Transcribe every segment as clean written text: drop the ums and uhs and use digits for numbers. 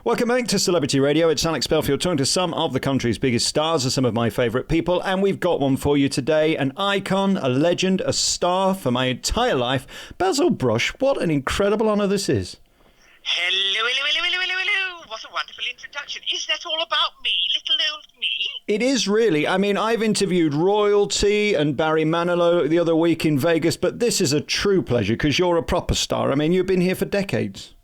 Welcome back to Celebrity Radio. It's Alex Belfield talking to some of the country's biggest stars and some of my favourite people. And we've got one for you today. An icon, a legend, a star for my entire life. Basil Brush, what an incredible honour this is. Hello. What a wonderful introduction. Is that all about me, little old me? It is really. I mean, I've interviewed royalty and Barry Manilow the other week in Vegas, but this is a true pleasure because you're a proper star. I mean, you've been here for decades.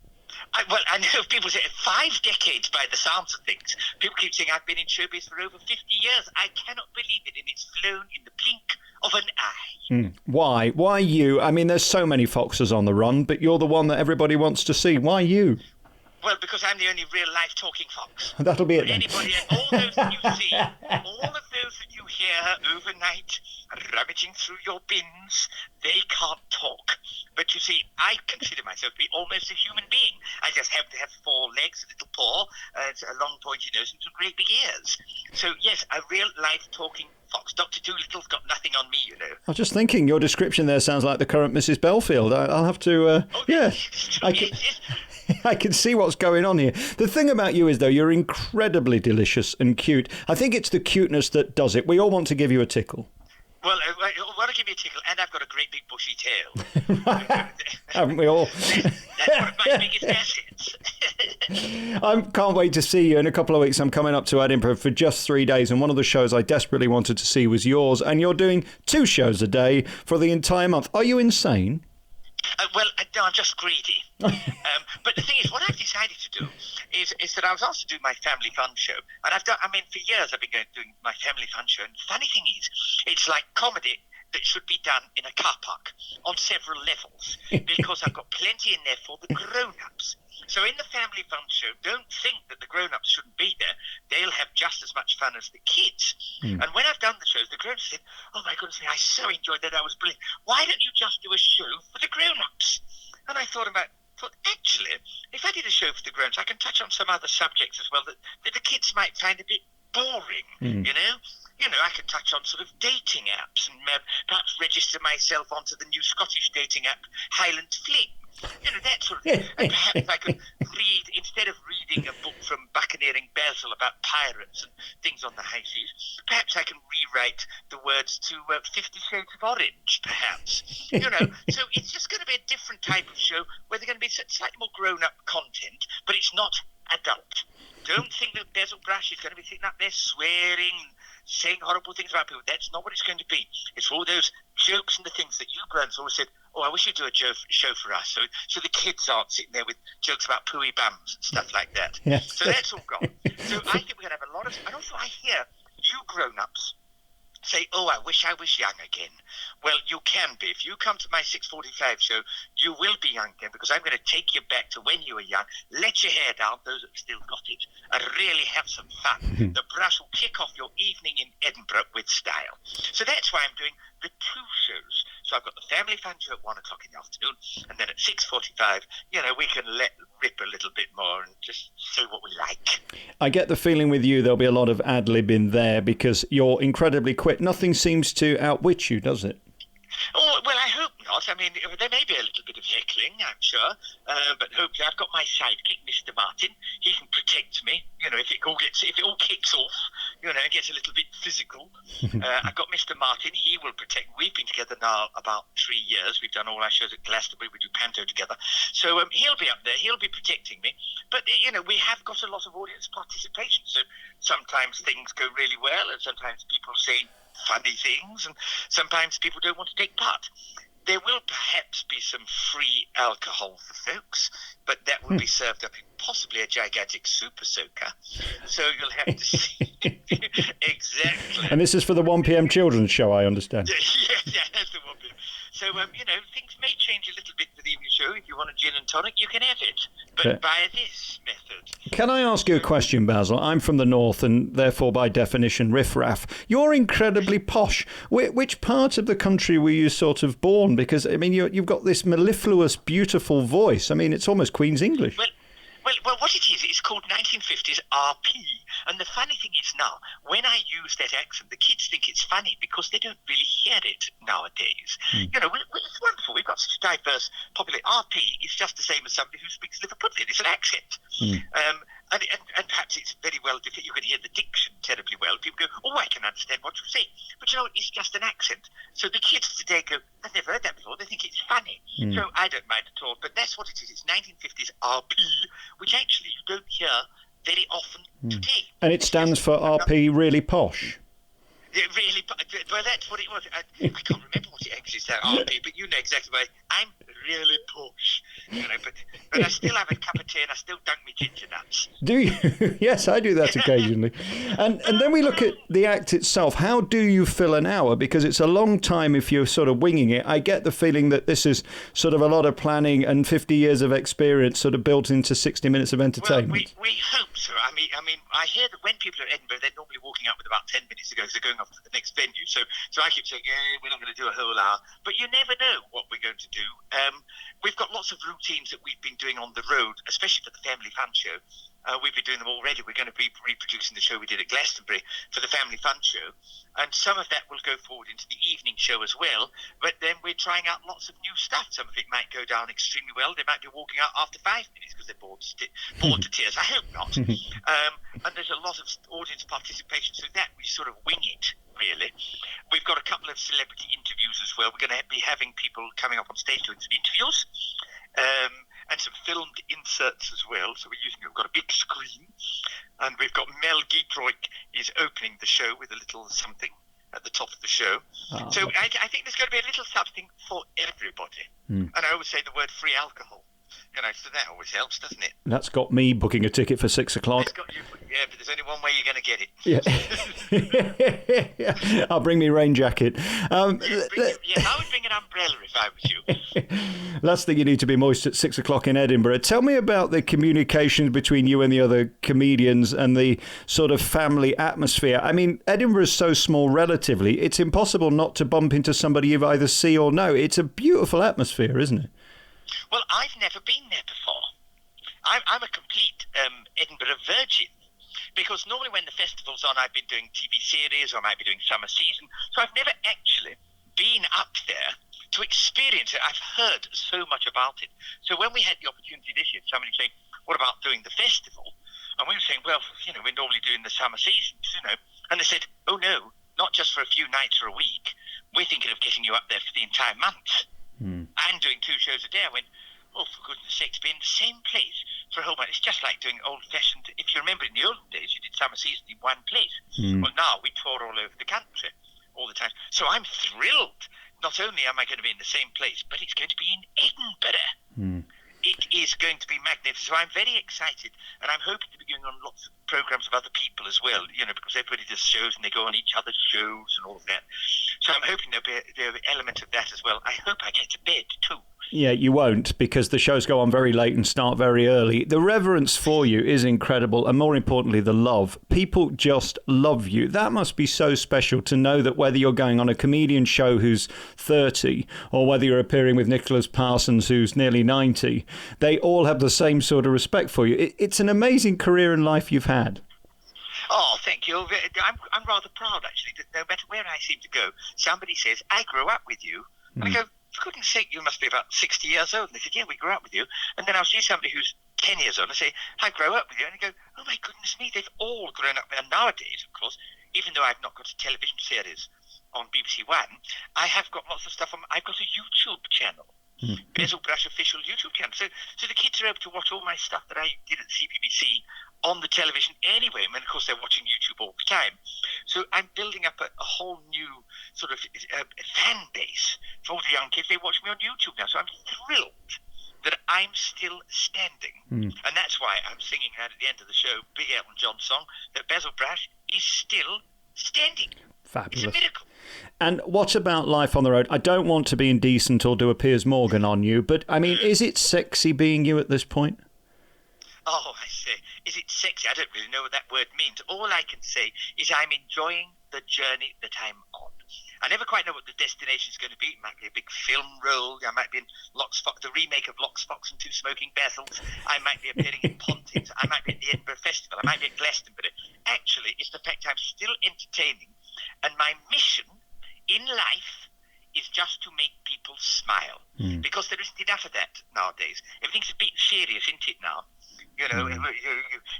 I know people say 5 decades by the sounds of things. People keep saying I've been in showbiz for over 50 years. I cannot believe it, and it's flown in the blink of an eye. Why? Why you? I mean, there's so many foxes on the run, but you're the one that everybody wants to see. Why you? Well, because I'm the only real-life talking fox. That'll be it then. Anybody, all those that you see, all of those that you hear overnight rummaging through your bins, they can't talk. But you see, I consider myself to be almost a human being. I just happen to have 4 legs, a little paw, a long pointy nose, and some great big ears. So, yes, a real-life talking fox. Dr. Doolittle's got nothing on me, you know. I was just thinking, your description there sounds like the current Mrs. Belfield. I'll have to, I can see what's going on here. The thing about you is, though, you're incredibly delicious and cute. I think it's the cuteness that does it. We all want to give you a tickle. Well, I want to give you a tickle, and I've got a great big bushy tail. Haven't we all? That's one of my biggest assets. I can't wait to see you in a couple of weeks. I'm coming up to Edinburgh for just 3 days, and one of the shows I desperately wanted to see was yours, and you're doing 2 shows a day for the entire month. Are you insane? No, I'm just greedy. But the thing is, what I've decided to do is that I was asked to do my family fun show, and for years I've been doing my family fun show. And the funny thing is, it's like comedy that should be done in a car park on several levels, because I've got plenty in there for the grown-ups. So in the family fun show, don't think that the grown-ups shouldn't be there. They'll have just as much fun as the kids. And when I've done the shows, the grown-ups said, "Oh my goodness me, I so enjoyed that. That was brilliant. Why don't you just do a show for the grown-ups?" And I thought, actually, if I did a show for the grown-ups, I can touch on some other subjects as well that the kids might find a bit boring, you know? You know, I could touch on sort of dating apps and perhaps register myself onto the new Scottish dating app, Highland Fling. You know, that sort of thing. And perhaps I could read, instead of reading a book from buccaneering Basil about pirates and things on the high seas, perhaps I can rewrite the words to 50 Shades of Orange, perhaps. You know, so it's just going to be a different type of show where there's going to be slightly more grown-up content, but it's not adult. Don't think that Basil Brush is going to be sitting up there swearing, saying horrible things about people. That's not what it's going to be. It's all those jokes and the things that you grown always said, "Oh, I wish you'd do a show for us, so the kids aren't sitting there with jokes about pooey bums and stuff like that." Yes. So that's all gone. So I think we're going to have a lot of... And also I hear you grown-ups say, "Oh, I wish I was young again." Well, you can be. If you come to my 6:45 show, you will be young again, because I'm going to take you back to when you were young, let your hair down, those that still got it, and really have some fun. The Brush will kick off your evening in Edinburgh with style. So that's why I'm doing the 2 shows. So I've got the family fun show at 1 o'clock in the afternoon, and then at 6:45, you know, we can let rip a little bit more and just say what we like. I get the feeling with you there'll be a lot of ad-lib in there, because you're incredibly quick. Nothing seems to outwit you, does it? Oh, well, I hope not. I mean, there may be a little bit of heckling, I'm sure, but hopefully I've got my sidekick, Mr. Martin. He can protect me. You know, if it all kicks off, you know, it gets a little bit physical. I've got Mr. Martin. He will protect. We've been together now about 3 years. We've done all our shows at Glastonbury. We do Panto together. So he'll be up there. He'll be protecting me. But, you know, we have got a lot of audience participation. So sometimes things go really well, and sometimes people say funny things, and sometimes people don't want to take part. There will perhaps be some free alcohol for folks, but that will be served up in possibly a gigantic super soaker. So you'll have to see. Exactly. And this is for the 1 p.m. children's show, I understand. Yeah, that's the 1 p.m. So, you know, things may change a little bit for the evening show. If you want a gin and tonic, you can have it. But by this method. Can I ask you a question, Basil? I'm from the north, and therefore, by definition, riff-raff. You're incredibly posh. Which part of the country were you sort of born? Because, I mean, you've got this mellifluous, beautiful voice. I mean, it's almost Queen's English. Well, what it is, it's called 1950s RP, And the funny thing is now, when I use that accent, the kids think it's funny because they don't really hear it nowadays. You know, it's wonderful. We've got such a diverse population. RP is just the same as somebody who speaks Liverpudlian. It's an accent. And perhaps it's very well different. You can hear the diction terribly well. People go, oh, I can understand what you say. But, you know, it's just an accent. So the kids today go, I've never heard that before. They think it's funny. So I don't mind at all. But that's what it is. It's 1950s RP, which actually you don't hear very often today. And it stands for RP Really Posh. It really, well, that's what it was. I can't remember what it actually said, RP, but you know exactly why. I'm really posh, you know, but I still have a cup of tea and I still dunk my ginger nuts. Do you? Yes, I do that occasionally. And then we look at the act itself. How do you fill an hour? Because it's a long time if you're sort of winging it. I get the feeling that this is sort of a lot of planning and 50 years of experience sort of built into 60 minutes of entertainment. Well, we hope so. I mean, I hear that when people are in Edinburgh, they're normally walking out with about 10 minutes to go because they're going off to the next venue. So I keep saying, we're not going to do a whole hour. But you never know what we're going to do. We've got lots of routines that we've been doing on the road, especially for the Family Fun Show. We've been doing them already. We're going to be reproducing the show we did at Glastonbury for the Family Fun Show. And some of that will go forward into the evening show as well. But then we're trying out lots of new stuff. Some of it might go down extremely well. They might be walking out after 5 minutes because they're bored to tears. I hope not. And there's a lot of audience participation. So that we sort of wing it, really. We've got a couple of celebrity interviews as well. We're going to be having people coming up on stage doing some interviews. And some filmed inserts as well. So we've got a big screen, and we've got Mel Giedroyc is opening the show with a little something at the top of the show. So I think there's going to be a little something for everybody. And I always say the word free alcohol. You know, so that always helps, doesn't it? That's got me booking a ticket for 6 o'clock. But there's only one way you're going to get it. Yeah. I'll bring me rain jacket. I would bring an umbrella if I was you. Last thing, you need to be moist at 6 o'clock in Edinburgh. Tell me about the communications between you and the other comedians and the sort of family atmosphere. I mean, Edinburgh is so small relatively, it's impossible not to bump into somebody you either see or know. It's a beautiful atmosphere, isn't it? Well, I've never been there before. I'm a complete Edinburgh virgin, because normally when the festival's on, I've been doing TV series or I might be doing summer season, so I've never actually been up there to experience it. I've heard so much about it. So when we had the opportunity this year, somebody saying, what about doing the festival? And we were saying, well, you know, we're normally doing the summer seasons, you know. And they said, oh no, not just for a few nights or a week. We're thinking of getting you up there for the entire month. And doing 2 shows a day. I went, oh, for goodness sakes, be in the same place for a whole month. It's just like doing old-fashioned. If you remember in the olden days, you did summer season in one place. Well, now we tour all over the country all the time. So I'm thrilled. Not only am I going to be in the same place, but it's going to be in Edinburgh. It is going to be magnificent. So I'm very excited, and I'm hoping to be going on lots of programs of other people as well, you know, because everybody does shows and they go on each other's shows and all of that. So I'm hoping there'll be an element of that as well. I hope I get to bed too. Yeah, you won't, because the shows go on very late and start very early. The reverence for you is incredible, and more importantly, the love. People just love you. That must be so special to know that whether you're going on a comedian show who's 30 or whether you're appearing with Nicholas Parsons who's nearly 90, they all have the same sort of respect for you. It's an amazing career and life you've had. Oh, thank you. I'm rather proud, actually, that no matter where I seem to go, somebody says, I grew up with you. And I go, for goodness sake, you must be about 60 years old. And they said, yeah, we grew up with you. And then I'll see somebody who's 10 years old and say, I grew up with you. And I go, oh my goodness me, they've all grown up. And nowadays, of course, even though I've not got a television series on BBC One, I have got lots of stuff on. I've got a YouTube channel. Basil Brush official YouTube channel. So the kids are able to watch all my stuff that I did at CBBC on the television anyway. And of course, they're watching YouTube all the time. So I'm building up a whole new sort of fan base for all the young kids. They watch me on YouTube now. So I'm thrilled that I'm still standing. And that's why I'm singing out at the end of the show, big Elton John song, that Basil Brush is still standing. Fabulous. It's a miracle. And what about life on the road? I don't want to be indecent or do a Piers Morgan on you, but I mean, is it sexy being you at this point? Oh, I say, is it sexy? I don't really know what that word means. All I can say is I'm enjoying the journey that I'm on. I never quite know what the destination is going to be. It might be a big film role. I might be in the remake of Lox, Fox and Two Smoking Basils. I might be appearing in Pontins. I might be at the Edinburgh Festival. I might be at Glastonbury. actually is the fact I'm still entertaining, and my mission in life is just to make people smile, because there isn't enough of that nowadays. Everything's a bit serious, isn't it now? You know,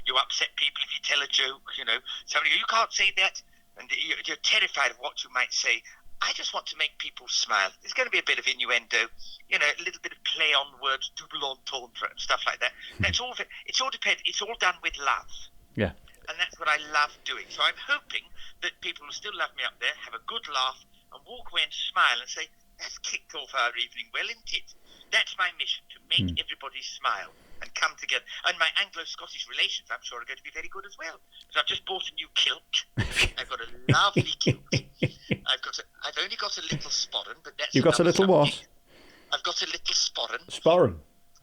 you upset people if you tell a joke. You know, somebody, you can't say that, and you're terrified of what you might say. I just want to make people smile. There's going to be a bit of innuendo, you know, a little bit of play on words, double entendre, and stuff like that. That's all. It's all depends. It's all done with love. Yeah. And that's what I love doing. So I'm hoping that people who still love me up there have a good laugh and walk away and smile and say, "That's kicked off our evening well, isn't it?" That's my mission, to make everybody smile and come together. And my Anglo-Scottish relations, I'm sure, are going to be very good as well. Because I've just bought a new kilt. I've got a lovely kilt. I've only got a little sporran, but that's You've got a little subject. what? I've got a little sporran. Sporran.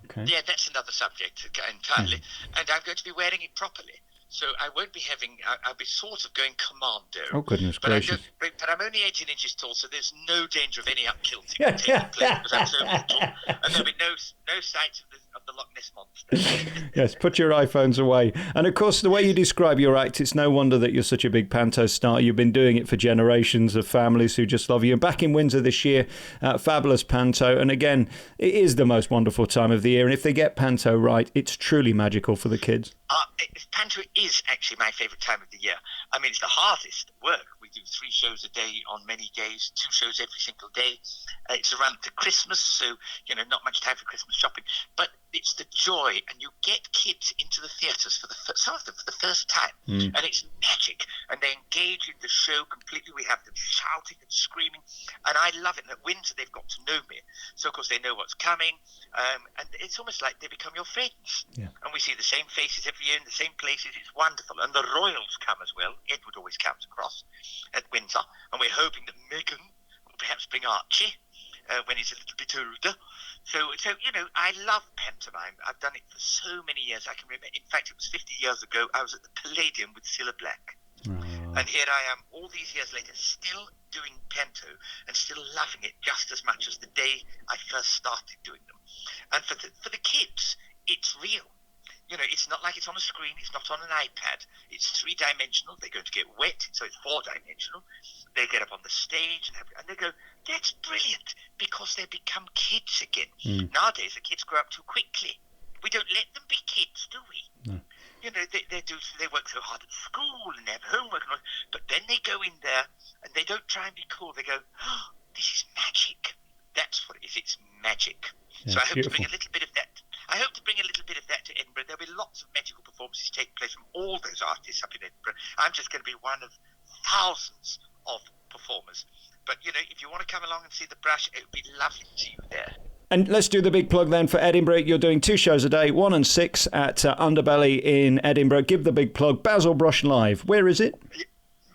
Okay. Yeah, that's another subject entirely. And I'm going to be wearing it properly. So I won't be having, I'll be sort of going commando. Oh, goodness gracious. But I'm only 18 inches tall, so there's no danger of any up-kilting taking place because I'm so little. And there'll be no sight of the Loch Ness Monster. Yes, put your iPhones away. And of course, the way you describe your act, it's no wonder that you're such a big panto star. You've been doing it for generations of families who just love you. And back in Windsor this year, fabulous panto. And again, it is the most wonderful time of the year. And if they get panto right, it's truly magical for the kids. Panto is actually my favourite time of the year. I mean, it's the hardest work. We do 3 shows a day on many days, 2 shows every single day. It's around to Christmas, so, you know, not much time for Christmas shopping. But it's the joy, and you get kids into the theatres some of them for the first time, and it's magic. And they engage in the show completely. We have them shouting and screaming, and I love it. And at Windsor, they've got to know me, so of course they know what's coming, and it's almost like they become your friends. Yeah. And we see the same faces every year in the same places. It's wonderful. And the royals come as well. Edward always comes across at Windsor, and we're hoping that Meghan will perhaps bring Archie when he's a little bit older. So you know, I love pantomime. I've done it for so many years. I can remember. In fact, it was 50 years ago. I was at the Palladium with Cilla Black, and here I am, all these years later, still doing panto and still loving it just as much as the day I first started doing them. And for the kids, it's real. You know, it's not like it's on a screen. It's not on an iPad. It's 3-dimensional. They're going to get wet, so it's 4-dimensional. They get up on the stage and they go, "That's brilliant," because they become kids again. Nowadays, the kids grow up too quickly. We don't let them be kids, do we? No. You know, they work so hard at school and they have homework, but then they go in there and they don't try and be cool. They go, "Oh, this is magic." That's what it is. It's magic. Yeah, so I hope beautiful. to bring a little bit of that. I hope to bring a little bit of that to Edinburgh. There'll be lots of magical performances taking place from all those artists up in Edinburgh. I'm just going to be one of thousands of performers. But, you know, if you want to come along and see the brush, it would be lovely to see you there. And let's do the big plug then for Edinburgh. You're doing 2 shows a day, 1 and 6 at Underbelly in Edinburgh. Give the big plug. Basil Brush Live. Where is it?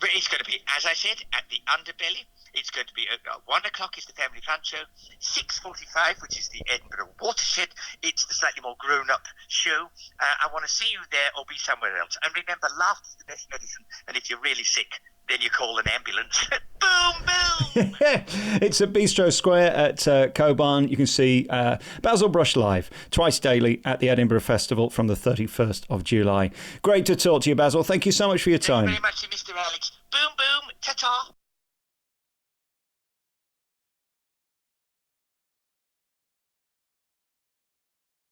It's going to be, as I said, at the Underbelly. It's going to be at 1 o'clock is the Family Fun Show, 6:45, which is the Edinburgh Watershed. It's the slightly more grown-up show. I want to see you there or be somewhere else. And remember, laughter's the best medicine. And if you're really sick, then you call an ambulance. Boom, boom! It's at Bistro Square at Coburn. You can see Basil Brush live twice daily at the Edinburgh Festival from the 31st of July. Great to talk to you, Basil. Thank you so much for your time. Thank you very much, Mr. Alex.